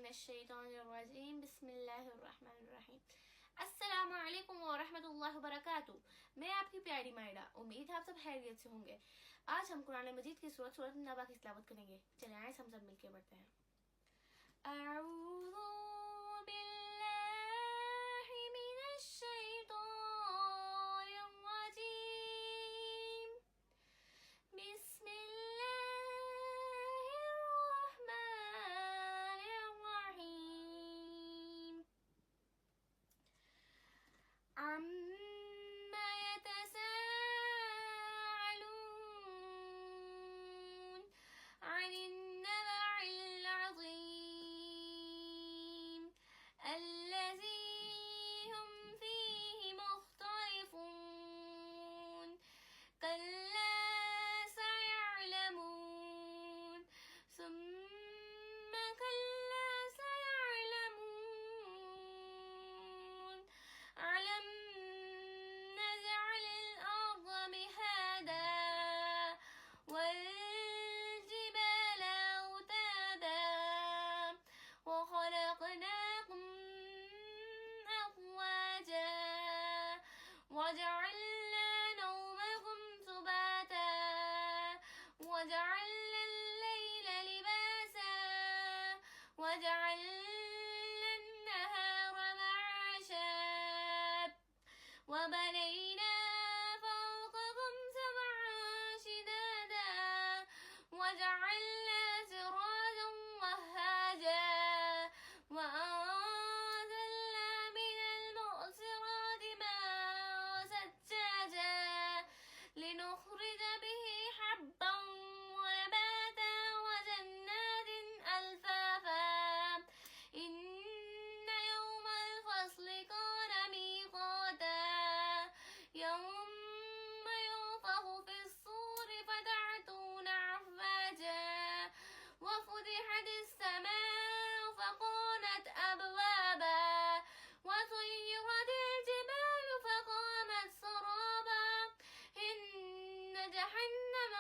मिनश्शैतानिर्रजीम बिस्मिल्लाहिर्रहमानिर्रहीम। अस्सलाम वालेकुम व रहमतुल्लाहि व बरकातुहू। मैं आपकी प्यारी मायरा, उम्मीद है आप सब खैरियत से होंगे। आज हम कुरान मजीद की सूरत नबा की तिलावत करेंगे। चलें आए हम सब मिलकर पढ़ते हैं। अऊज़ु बिल्लाहि मिनश्शैतानिर्रजीम बिस्मिल्लाहिर्रहमानिर्रहीम। अम्मा यतसाअलून अनिन नबइल अज़ीम अल्लज़ी हुम फ़ीहि मुख़्तलिफ़ून कल्ला सयअलमून सुम्मा कल्ला सयअलमून अलम नजअलिल अर्ज़ मिहादा والجبال أوتادا وخلقناكم أزواجا وجعلنا نومكم سباتا وجعلنا الليل لباسا وجعلنا النهار معاشا وبنينا فوقكم سبعا شدادا وجعلنا سراجا وهاجا وأنزلنا من المعصرات ماء ثجاجا لنخرج به حبا ونباتا وجنات ألفافا إن يوم الفصل كان ميقاتا يوم ينفخ في الصور فتأتون أفواجا وفتحت السماء فكانت أبوابا وسيرت الجبال فقامت سرابا إن جهنم